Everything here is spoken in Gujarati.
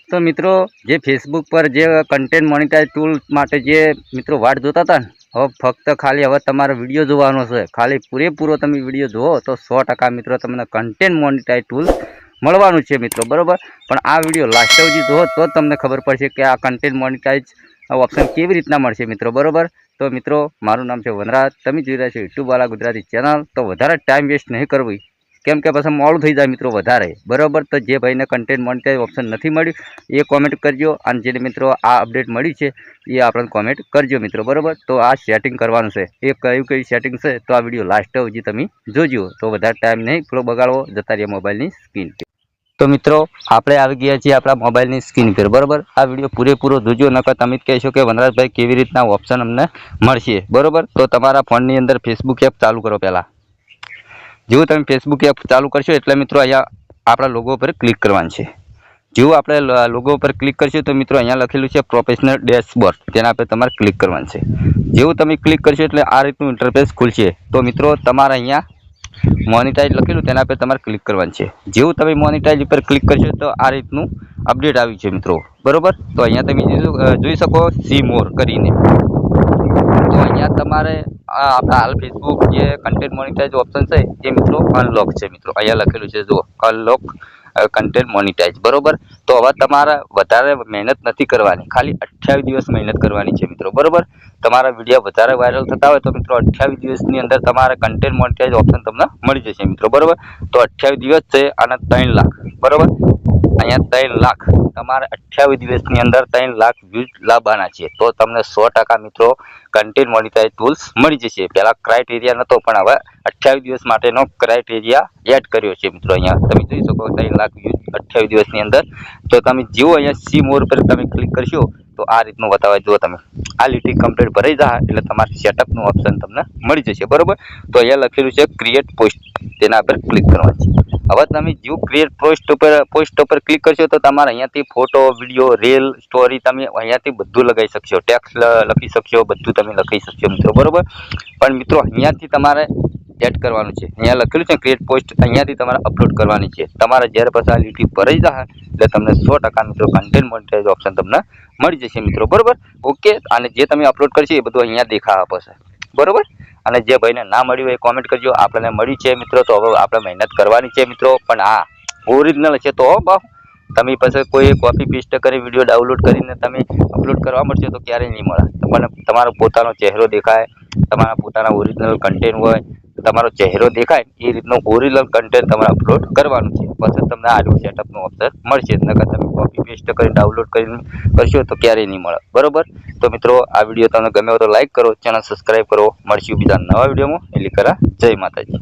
तो मित्रों जे फेसबुक पर जे कंटेंट मोनिटाइज टूल माटे जे मित्रों वाट जोता था હવે ફક્ત ખાલી હવે તમારો વિડીયો જોવાનો છે। ખાલી પૂરેપૂરો તમે વિડીયો જુઓ તો 100% મિત્રો તમને કન્ટેન્ટ મોનિટાઇઝ ટૂલ મળવાનું છે મિત્રો, બરાબર। પણ આ વિડીયો લાસ્ટ સુધી જુઓ તો જ તમને ખબર પડશે કે આ કન્ટેન્ટ મોનિટાઇઝ ઓપ્શન કેવી રીતના મળશે મિત્રો, બરાબર। તો મિત્રો મારું નામ છે વનરાજ, તમે જોઈ રહ્યા છો યુટ્યુબ વાળા ગુજરાતી ચેનલ। તો વધારે ટાઈમ વેસ્ટ નહીં કરવી, કેમ કે પછી મોડું થઈ જાય મિત્રો વધારે, બરાબર। તો જે ભાઈને કન્ટેન્ટ મોનિટાઇઝ ઓપ્શન નથી મળ્યું એ કોમેન્ટ કરજો, અને જે મિત્રો આ અપડેટ મળી છે એ આપણને કોમેન્ટ કરજો મિત્રો, બરાબર। તો આ સેટિંગ કરવાનું છે, એ કયું સેટિંગ છે તો આ વિડીયો લાસ્ટ સુધી તમે જોજો। તો વધારે ટાઈમ નહીં પેલો બગાડવો, જતા રહીએ મોબાઈલની સ્ક્રીન પર। તો મિત્રો આપણે આવી ગયા છીએ આપણા મોબાઈલની સ્ક્રીન પર, બરાબર। આ વિડીયો પૂરેપૂરો જોજો, નકર તમે જ કહેશો કે વનરાજભાઈ કેવી રીતના ઓપ્શન અમને મળશે, બરાબર। તો તમારા ફોનની અંદર ફેસબુક એપ ચાલુ કરો પહેલાં। જો તમે ફેસબુક એપ ચાલુ કરશો એટલે મિત્રો અહીંયા આપણા લોગો પર ક્લિક કરવાનું છે। જો આપણે લોગો પર ક્લિક કરશો તો મિત્રો અહીંયા લખેલું છે પ્રોફેશનલ ડેશબોર્ડ, તેના પર તમારે ક્લિક કરવાનું છે। જેવું તમે ક્લિક કરશો એટલે આ રીતનું ઇન્ટરફેસ ખુલશે। તો મિત્રો તમારે અહીંયા મોનિટાઇઝ લખેલું તેના પર તમારે ક્લિક કરવાનું છે। જેવું તમે મોનિટાઇઝ ઉપર ક્લિક કરશો તો આ રીતનું અપડેટ આવ્યું છે મિત્રો, બરાબર। તો અહીંયા તમે જોઈ શકો સી મોર કરીને, તો અહીંયા તમારે આપણા હાલ ફેસબુક જે કન્ટેન્ટ મોનિટાઇઝ ઓપ્શન છે એ મિત્રો અનલોક છે મિત્રો, અહીંયા લખેલું છે જો અનલોક કન્ટેન્ટ મોનિટાઇઝ, બરાબર। તો હવે તમારે વધારે મહેનત નથી કરવાની, ખાલી 28 દિવસ મહેનત કરવાની છે મિત્રો, બરાબર। તમારા વિડીયો વધારે વાયરલ થતા હોય તો મિત્રો 28 દિવસની અંદર તમારે કન્ટેન્ટ મોનિટાઇઝ ઓપ્શન તમને મળી જશે મિત્રો, બરાબર। તો 28 દિવસ છે અને 3 લાખ, બરાબર। અહીંયા 3 લાખ તમારે 28 દિવસની અંદર 3 લાખ વ્યૂઝ લાવવાના છે। તો તમને 100% મિત્રો કન્ટેન્ટ મોનિટાઇઝ ટૂલ્સ મળી જશે। પહેલા ક્રાઇટેરિયા નહોતો પણ હવે 28 દિવસ માટેનો ક્રાઇટેરિયા એડ કર્યો છે મિત્રો। અહીંયા તમે જોઈ શકો 3 લાખ વ્યૂઝ 28 દિવસની અંદર। તો તમે જેવો અહીંયા સી મોર પર તમે ક્લિક કરશો તો આ રીતનું બતાવે, જો તમે આ લીટી કમ્પ્લીટ ભરાઈ જાય એટલે તમારે સેટઅપનું ઓપ્શન તમને મળી જશે, બરાબર। તો અહીંયા લખેલું છે ક્રિએટ પોસ્ટ, તેના પર ક્લિક કરવાનું છે। હવે તમે જેવું ક્રિએટ પોસ્ટ ઉપર ક્લિક કરશો તો તમારે અહીંયાથી ફોટો, વિડીયો, રીલ, સ્ટોરી તમે અહીંયાથી બધું લગાવી શકશો, ટેક્સ્ટ લખી શકશો, બધું તમે લખી શકશો મિત્રો, બરાબર। પણ મિત્રો અહીંયાથી તમારે એડ કરવાનું છે, અહીંયા લખેલું છે ક્રિએટ પોસ્ટ, અહીંયાથી તમારે અપલોડ કરવાની છે। તમારે જ્યારે પછી આ લીટી ભરાઈ જાય એટલે તમને 100% મિત્રો કન્ટેન્ટ મોનિટાઇઝ ઓપ્શન તમને મળી જશે મિત્રો, બરાબર। ઓકે, અને જે તમે અપલોડ કરશો એ બધું અહીંયા દેખાવા પડશે, બરાબર। અને જે ભાઈને ના મળ્યું એ કોમેન્ટ કરજો, આપણને મળ્યું છે મિત્રો તો હવે આપણે મહેનત કરવાની છે મિત્રો। પણ આ ઓરિજિનલ છે તો બાપ તમે પછી કોઈ કોપી પેસ્ટ કરી વિડીયો ડાઉનલોડ કરીને તમે અપલોડ કરવા મળશે તો ક્યારેય નહીં મળે। તમને તમારો પોતાનો ચહેરો દેખાય, તમારા પોતાના ઓરિજિનલ કન્ટેન્ટ હોય, તમારો ચહેરો દેખાય એ રીતનું ઓરિજિનલ કન્ટેન્ટ તમારે અપલોડ કરવાનું છે, પછી તમને આનું સેટઅપનું ઓપ્શન મળશે। નકર તમે કોપી પેસ્ટ કરી ડાઉનલોડ કરીને કરશો તો ક્યારેય નહીં મળે, બરાબર। તો મિત્રો આ વિડીયો તમને ગમ્યો તો લાઈક કરો, ચેનલ સબસ્ક્રાઈબ કરો, મળશું બીજા નવા વિડીયોમાં। એટલે કરા જય માતાજી।